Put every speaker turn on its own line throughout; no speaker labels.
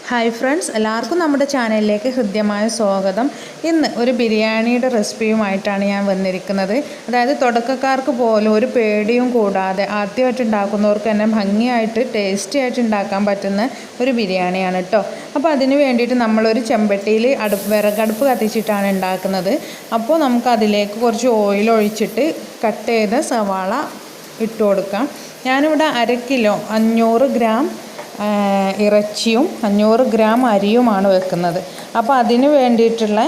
Hi friends, എല്ലാവർക്കും നമ്മുടെ ചാനലിലേക്ക് ഹൃദ്യമായ സ്വാഗതം. ഇന്ന് ഒരു ബിരിയാണിയുടെ റെസിപ്പിയുമായിട്ടാണ് ഞാൻ വന്നിരിക്കുന്നത്. അതായത് തുടക്കക്കാർക്ക് പോലും ഒരു പേടിയും കൂടാതെ ആദ്യമായിട്ട് ഉണ്ടാക്കുന്നവർക്ക് തന്നെ ഭംഗിയായിട്ട് ടേസ്റ്റി ആയിട്ട് ഉണ്ടാക്കാൻ പറ്റുന്ന ഒരു ബിരിയാണിയാണ് കേട്ടോ. അപ്പോൾ അതിന് വേണ്ടിയിട്ട് നമ്മളൊരു ചെമ്പട്ടിയിൽ വിറകടുപ്പ് കത്തിച്ചിട്ടാണ് ഉണ്ടാക്കുന്നത്. അപ്പോൾ നമുക്ക് അതിലേക്ക് കുറച്ച് ഓയിൽ ഒഴിച്ചിട്ട് കട്ട് ചെയ്ത സവാള ഇട്ട് കൊടുക്കാം. ഞാനിവിടെ 1/2 കിലോ 500 ഗ്രാം ഇറച്ചിയും 500 ഗ്രാം അരിയുമാണ് വെക്കുന്നത്. അപ്പോൾ അതിന് വേണ്ടിയിട്ടുള്ള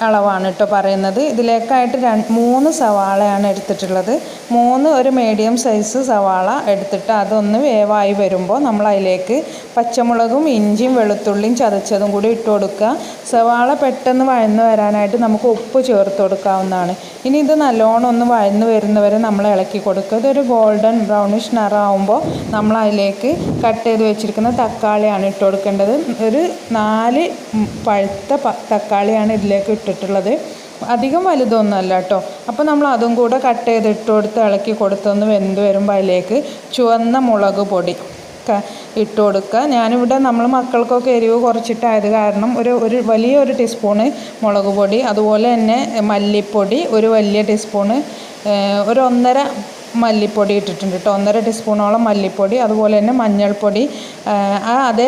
അളവാണ് കേട്ടോ പറയുന്നത്. ഇതിലേക്കായിട്ട് 3 സവാളയാണ് എടുത്തിട്ടുള്ളത്. 3 ഒരു മീഡിയം സൈസ് സവാള എടുത്തിട്ട് അതൊന്ന് വേവായി വരുമ്പോൾ നമ്മൾ അതിലേക്ക് പച്ചമുളകും ഇഞ്ചിയും വെളുത്തുള്ളിയും ചതച്ചതും കൂടി ഇട്ട് കൊടുക്കുക. സവാള പെട്ടെന്ന് വഴന്ന് വരാനായിട്ട് നമുക്ക് ഉപ്പ് ചേർത്ത് കൊടുക്കാവുന്നതാണ്. ഇനി ഇത് നല്ലോണം ഒന്ന് വഴന്ന് വരുന്നവരെ നമ്മൾ ഇളക്കി കൊടുക്കുക. ഇതൊരു ഗോൾഡൻ ബ്രൗണിഷ് നിറമാകുമ്പോൾ നമ്മൾ അതിലേക്ക് കട്ട് ചെയ്ത് വെച്ചിരിക്കുന്ന തക്കാളിയാണ് ഇട്ട് കൊടുക്കേണ്ടത്. ഒരു 4 പഴുത്ത തക്കാളിയാണ് ഇതിലേക്ക് ഇട്ടിട്ടുള്ളത്. അധികം വലുതൊന്നുമല്ല കേട്ടോ. അപ്പോൾ നമ്മൾ അതും കൂടെ കട്ട് ചെയ്ത് ഇട്ട് കൊടുത്ത് ഇളക്കി കൊടുത്തൊന്ന് വെന്ത് വരുമ്പോൾ അതിലേക്ക് ചുവന്ന മുളക് പൊടി ഇട്ട് കൊടുക്കുക. ഞാനിവിടെ നമ്മൾ മക്കൾക്കൊക്കെ എരിവ് കുറച്ചിട്ടായത് കാരണം ഒരു വലിയൊരു ടീസ്പൂണ് മുളക് പൊടി, അതുപോലെ തന്നെ മല്ലിപ്പൊടി ഒരു വലിയ ടീസ്പൂണ്, ഒരു 1.5 മല്ലിപ്പൊടി ഇട്ടിട്ടുണ്ട് കേട്ടോ. 1.5 ടീസ്പൂണോളം മല്ലിപ്പൊടി, അതുപോലെ തന്നെ മഞ്ഞൾപ്പൊടി അതേ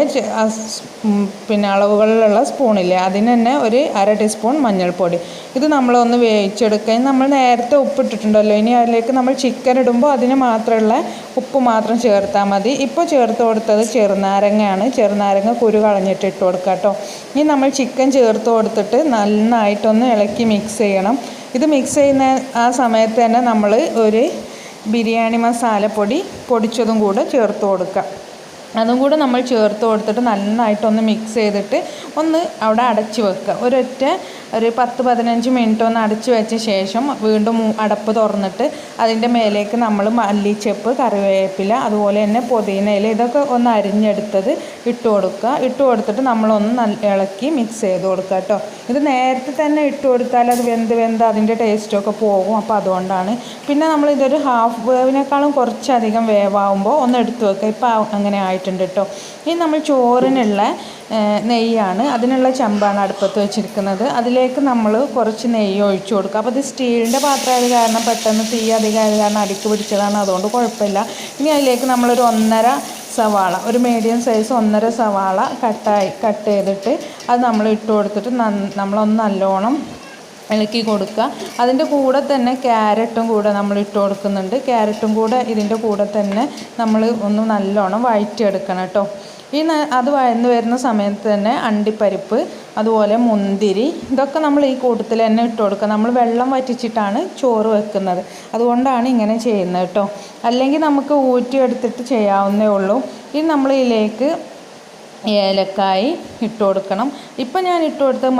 അളവുകളിലുള്ള സ്പൂണില്ലേ അതിന് തന്നെ ഒരു 1/2 ടീസ്പൂൺ മഞ്ഞൾപ്പൊടി. ഇത് നമ്മളൊന്ന് വേവിച്ചെടുക്കുക. നമ്മൾ നേരത്തെ ഉപ്പിട്ടിട്ടുണ്ടല്ലോ, ഇനി അതിലേക്ക് നമ്മൾ ചിക്കൻ ഇടുമ്പോൾ അതിന് മാത്രമുള്ള ഉപ്പ് മാത്രം ചേർത്താൽ മതി. ഇപ്പോൾ ചേർത്ത് കൊടുത്തത് ചെറുനാരങ്ങയാണ്. ചെറുനാരങ്ങ കുരു കളഞ്ഞിട്ട് ഇട്ട് കൊടുക്കുക കേട്ടോ. ഇനി നമ്മൾ ചിക്കൻ ചേർത്ത് കൊടുത്തിട്ട് നന്നായിട്ടൊന്ന് ഇളക്കി മിക്സ് ചെയ്യണം. ഇത് മിക്സ് ചെയ്യുന്ന ആ സമയത്ത് തന്നെ നമ്മൾ ഒരു ബിരിയാണി മസാലപ്പൊടി പൊടിച്ചതും കൂടെ ചേർത്ത് കൊടുക്കുക. അതും കൂടെ നമ്മൾ ചേർത്ത് കൊടുത്തിട്ട് നന്നായിട്ടൊന്ന് മിക്സ് ചെയ്തിട്ട് ഒന്ന് അവിടെ അടച്ച് വെക്കുക. ഒരു 10-15 മിനിറ്റ് ഒന്ന് അടച്ച് വെച്ച ശേഷം വീണ്ടും അടപ്പ് തുറന്നിട്ട് അതിൻ്റെ മേലേക്ക് നമ്മൾ മല്ലിച്ചപ്പ്, കറിവേപ്പില, അതുപോലെ തന്നെ പുതിനയില ഇതൊക്കെ ഒന്ന് അരിഞ്ഞെടുത്തത് ഇട്ട് കൊടുക്കുക. ഇട്ട് കൊടുത്തിട്ട് നമ്മളൊന്ന് ഇളക്കി മിക്സ് ചെയ്ത് കൊടുക്കുക കേട്ടോ. ഇത് നേരത്തെ തന്നെ ഇട്ട് കൊടുത്താൽ അത് വെന്ത് അതിൻ്റെ ടേസ്റ്റൊക്കെ പോകും. അപ്പോൾ അതുകൊണ്ടാണ്. പിന്നെ നമ്മളിതൊരു ഹാഫ് വേവിനേക്കാളും കുറച്ചധികം വേവാകുമ്പോൾ ഒന്ന് എടുത്ത് വെക്കുക. ഇപ്പോൾ അങ്ങനെ ആയിട്ടുണ്ട് കേട്ടോ. ഇനി നമ്മൾ ചോറിനുള്ള നെയ്യാണ്, അതിനുള്ള ചെമ്പാണ് അടുപ്പത്ത് വെച്ചിരിക്കുന്നത്. അതിലേക്ക് നമ്മൾ കുറച്ച് നെയ്യ് ഒഴിച്ചു കൊടുക്കുക. അപ്പോൾ ഇത് സ്റ്റീലിൻ്റെ പാത്രമായത് കാരണം പെട്ടെന്ന് തീ അധികമായത് കാരണം അടുക്ക് പിടിച്ചതാണ്, അതുകൊണ്ട് കുഴപ്പമില്ല. ഇനി അതിലേക്ക് നമ്മളൊരു 1.5 സവാള, ഒരു മീഡിയം സൈസ് 1.5 സവാള കട്ട് ചെയ്തിട്ട് അത് നമ്മൾ ഇട്ട് കൊടുത്തിട്ട് നമ്മളൊന്ന് നല്ലോണം ഇളക്കി കൊടുക്കുക. അതിൻ്റെ കൂടെ തന്നെ ക്യാരറ്റും കൂടെ നമ്മൾ ഇട്ട് കൊടുക്കുന്നുണ്ട്. ക്യാരറ്റും കൂടെ ഇതിൻ്റെ കൂടെ തന്നെ നമ്മൾ ഒന്ന് നല്ലോണം വഴറ്റിയെടുക്കണം കേട്ടോ. അത് വഴന്ന് വരുന്ന സമയത്ത് തന്നെ അണ്ടിപ്പരിപ്പ്, അതുപോലെ മുന്തിരി, ഇതൊക്കെ നമ്മൾ ഈ കൂട്ടത്തിൽ തന്നെ ഇട്ട് കൊടുക്കുക. നമ്മൾ വെള്ളം വറ്റിച്ചിട്ടാണ് ചോറ് വെക്കുന്നത്, അതുകൊണ്ടാണ് ഇങ്ങനെ ചെയ്യുന്നത് കേട്ടോ. അല്ലെങ്കിൽ നമുക്ക് ഊറ്റിയെടുത്തിട്ട് ചെയ്യാവുന്നേ ഉള്ളൂ. ഇനി നമ്മൾ ഇതിലേക്ക് ഏലക്കായി ഇട്ട് കൊടുക്കണം. ഇപ്പം ഞാൻ ഇട്ട് കൊടുത്തത്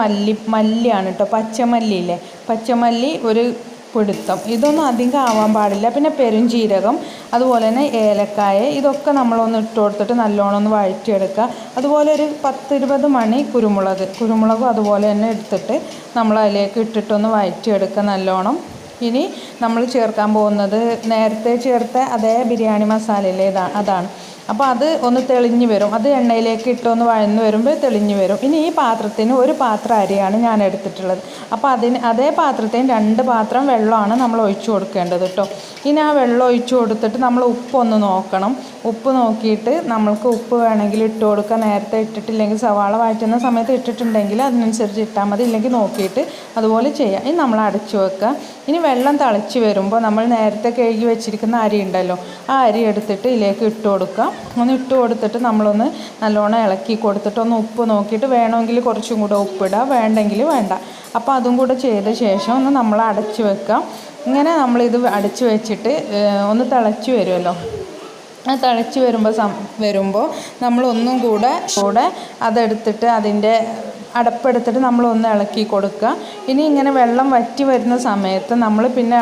മല്ലിയാണ് കേട്ടോ. പച്ചമല്ലിയില്ലേ, പച്ചമല്ലി ഒരു പിടുത്തം, ഇതൊന്നും അധികം ആവാൻ പാടില്ല. പിന്നെ പെരുംജീരകം, അതുപോലെ തന്നെ ഏലക്കായ, ഇതൊക്കെ നമ്മളൊന്ന് ഇട്ട് കൊടുത്തിട്ട് നല്ലോണം ഒന്ന് വഴറ്റിയെടുക്കുക. അതുപോലെ ഒരു 10-20 മണി കുരുമുളകും അതുപോലെ തന്നെ എടുത്തിട്ട് നമ്മൾ അതിലേക്ക് ഇട്ടിട്ടൊന്ന് വഴറ്റിയെടുക്കുക നല്ലോണം. ഇനി നമ്മൾ ചേർക്കാൻ പോകുന്നത് നേരത്തെ ചേർത്ത അതേ ബിരിയാണി മസാലയില്ലേ, അതാണ്. അപ്പോൾ അത് ഒന്ന് തെളിഞ്ഞ് വരും. അത് എണ്ണയിലേക്ക് ഇട്ടൊന്ന് വഴന്ന് വരുമ്പോൾ തെളിഞ്ഞ് വരും. ഇനി ഈ പാത്രത്തിന് ഒരു പാത്രം അരിയാണ് ഞാൻ എടുത്തിട്ടുള്ളത്. അപ്പോൾ അതേ പാത്രത്തിന് 2 പാത്രം വെള്ളമാണ് നമ്മൾ ഒഴിച്ചു കൊടുക്കേണ്ടത് കേട്ടോ. ഇനി ആ വെള്ളം ഒഴിച്ചു കൊടുത്തിട്ട് നമ്മൾ ഉപ്പൊന്ന് നോക്കണം. ഉപ്പ് നോക്കിയിട്ട് നമ്മൾക്ക് ഉപ്പ് വേണമെങ്കിൽ ഇട്ട് കൊടുക്കുക. നേരത്തെ ഇട്ടിട്ടില്ലെങ്കിൽ സവാള വഴറ്റുന്ന സമയത്ത് ഇട്ടിട്ടുണ്ടെങ്കിൽ അതിനനുസരിച്ച് ഇട്ടാൽ മതി, ഇല്ലെങ്കിൽ നോക്കിയിട്ട് അതുപോലെ ചെയ്യാം. ഇനി നമ്മൾ അടച്ചു വെക്കുക. ഇനി വെള്ളം തിളച്ച് വരുമ്പോൾ നമ്മൾ നേരത്തെ കഴുകി വെച്ചിരിക്കുന്ന അരി ഉണ്ടല്ലോ, ആ അരി എടുത്തിട്ട് ഇതിലേക്ക് ഇട്ട് കൊടുക്കുക. ഒന്ന് ഇട്ട് കൊടുത്തിട്ട് നമ്മളൊന്ന് നല്ലോണം ഇളക്കി കൊടുത്തിട്ട് ഒന്ന് ഉപ്പ് നോക്കിയിട്ട് വേണമെങ്കിൽ കുറച്ചും കൂടെ ഉപ്പിടുക, വേണ്ടെങ്കിൽ വേണ്ട. അപ്പോൾ അതും കൂടെ ചെയ്ത ശേഷം ഒന്ന് നമ്മൾ അടച്ച് വെക്കുക. ഇങ്ങനെ നമ്മളിത് അടച്ച് വെച്ചിട്ട് ഒന്ന് തിളച്ച് വരുമല്ലോ, തിളച്ച് വരുമ്പോൾ നമ്മളൊന്നും കൂടെ അതെടുത്തിട്ട് അതിൻ്റെ അടപ്പെടുത്തിട്ട് നമ്മളൊന്ന് ഇളക്കി കൊടുക്കുക. ഇനി ഇങ്ങനെ വെള്ളം വറ്റി വരുന്ന സമയത്ത് നമ്മൾ പിന്നെ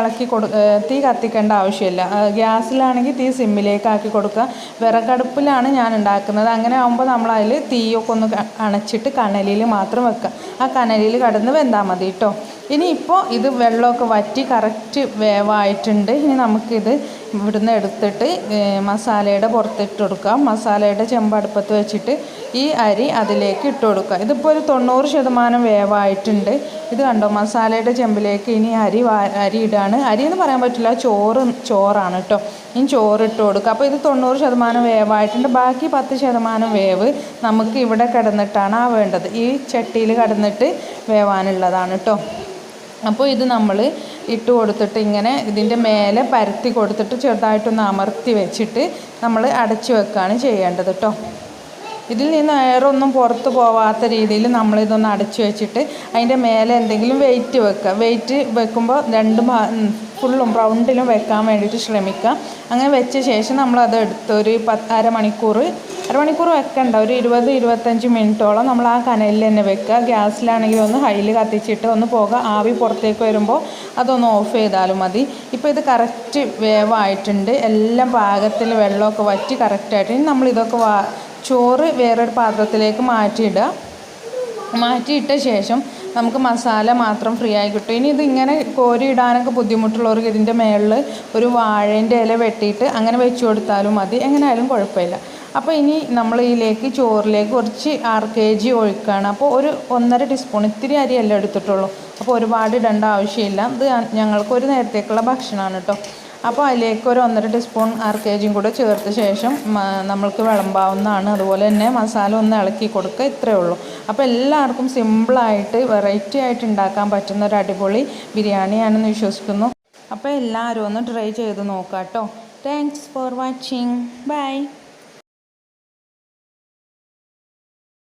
തീ കത്തിക്കേണ്ട ആവശ്യമില്ല. ഗ്യാസിലാണെങ്കിൽ തീ സിമ്മിലേക്ക് ആക്കി കൊടുക്കുക. വിറകടുപ്പിലാണ് ഞാൻ ഉണ്ടാക്കുന്നത്. അങ്ങനെ ആകുമ്പോൾ നമ്മളതിൽ തീയൊക്കെ ഒന്ന് അണച്ചിട്ട് കനലിൽ മാത്രം വെക്കുക. ആ കനലിൽ കിടന്ന് വെന്താൽ മതി കേട്ടോ. ഇനിയിപ്പോൾ ഇത് വെള്ളമൊക്കെ വറ്റി കറക്റ്റ് വേവായിട്ടുണ്ട്. ഇനി നമുക്കിത് ഇവിടുന്ന് എടുത്തിട്ട് മസാലയുടെ പുറത്തിട്ട് കൊടുക്കാം. മസാലയുടെ ചെമ്പടുപ്പത്ത് വെച്ചിട്ട് ഈ അരി അതിലേക്ക് ഇട്ട് കൊടുക്കുക. ഇതിപ്പോൾ ഒരു 90% വേവായിട്ടുണ്ട്. ഇത് കണ്ടോ, മസാലയുടെ ചെമ്പിലേക്ക് ഇനി അരി ഇടാണ്. അരി എന്ന് പറയാൻ പറ്റില്ല, ചോറാണ് കേട്ടോ. ഇനി ചോറ് ഇട്ട് കൊടുക്കുക. അപ്പോൾ ഇത് 90% വേവായിട്ടുണ്ട്. ബാക്കി 10% വേവ് നമുക്ക് ഇവിടെ കിടന്നിട്ടാണ് വേണ്ടത്. ഈ ചട്ടിയിൽ കിടന്നിട്ട് വേവാനുള്ളതാണ് കേട്ടോ. അപ്പോൾ ഇത് നമ്മൾ ഇട്ട് കൊടുത്തിട്ട് ഇങ്ങനെ ഇതിൻ്റെ മേലെ പരത്തി കൊടുത്തിട്ട് ചെറുതായിട്ടൊന്ന് അമർത്തി വെച്ചിട്ട് നമ്മൾ അടച്ചു വെക്കുകയാണ് ചെയ്യേണ്ടത് കേട്ടോ. ഇതിൽ നിന്ന് എയറൊന്നും പുറത്ത് പോവാത്ത രീതിയിൽ നമ്മളിതൊന്ന് അടച്ചു വെച്ചിട്ട് അതിൻ്റെ മേലെ എന്തെങ്കിലും വെയിറ്റ് വെക്കുക. വെയിറ്റ് വെക്കുമ്പോൾ ഫുള്ളും റൗണ്ടിലും വെക്കാൻ വേണ്ടിയിട്ട് ശ്രമിക്കുക. അങ്ങനെ വെച്ച ശേഷം നമ്മളത് എടുത്ത് ഒരു അരമണിക്കൂർ വെക്കണ്ട, ഒരു 20-25 മിനിറ്റോളം നമ്മൾ ആ കനലിൽ തന്നെ വെക്കുക. ഗ്യാസിലാണെങ്കിൽ ഒന്ന് ഹൈയിൽ കത്തിച്ചിട്ട് ഒന്ന് ആവി പുറത്തേക്ക് വരുമ്പോൾ അതൊന്ന് ഓഫ് ചെയ്താലും മതി. ഇപ്പോൾ ഇത് കറക്റ്റ് വേവായിട്ടുണ്ട്. എല്ലാം പാകത്തിൽ വെള്ളമൊക്കെ വറ്റി കറക്റ്റായിട്ട്. ഇനി നമ്മളിതൊക്കെ ചോറ് വേറൊരു പാത്രത്തിലേക്ക് മാറ്റിയിട്ട ശേഷം നമുക്ക് മസാല മാത്രം ഫ്രീ ആയി കിട്ടും. ഇനി ഇതിങ്ങനെ കോരിയിടാനൊക്കെ ബുദ്ധിമുട്ടുള്ളവർക്ക് ഇതിൻ്റെ മേളിൽ ഒരു വാഴേൻ്റെ ഇല വെട്ടിയിട്ട് അങ്ങനെ വെച്ച് കൊടുത്താലും മതി, എങ്ങനെയായാലും കുഴപ്പമില്ല. അപ്പോൾ ഇനി നമ്മൾ ചോറിലേക്ക് കുറച്ച് 6 kg ഒഴിക്കുകയാണ്. അപ്പോൾ ഒരു 1.5 ടീസ്പൂൺ, ഇത്തിരി അരിയല്ല എടുത്തിട്ടുള്ളൂ. അപ്പോൾ ഒരുപാട് ഇടേണ്ട ആവശ്യമില്ല. ഇത് ഞങ്ങൾക്ക് ഒരു നേരത്തേക്കുള്ള ഭക്ഷണമാണ് കേട്ടോ. അപ്പോൾ അതിലേക്ക് ഒരു 1.5 ടീസ്പൂൺ 6 kg കൂടെ ചേർത്ത ശേഷം നമ്മൾക്ക് വിളമ്പാവുന്നതാണ്. അതുപോലെ തന്നെ മസാല ഒന്ന് ഇളക്കി കൊടുക്കുക, ഇത്രയേ ഉള്ളൂ. അപ്പോൾ എല്ലാവർക്കും സിമ്പിളായിട്ട് വെറൈറ്റി ആയിട്ട് ഉണ്ടാക്കാൻ പറ്റുന്ന ഒരു അടിപൊളി ബിരിയാണിയാണെന്ന് വിശ്വസിക്കുന്നു. അപ്പോൾ എല്ലാവരും ഒന്ന് ട്രൈ ചെയ്ത് നോക്കാം കേട്ടോ. Thanks for watching. ബൈ.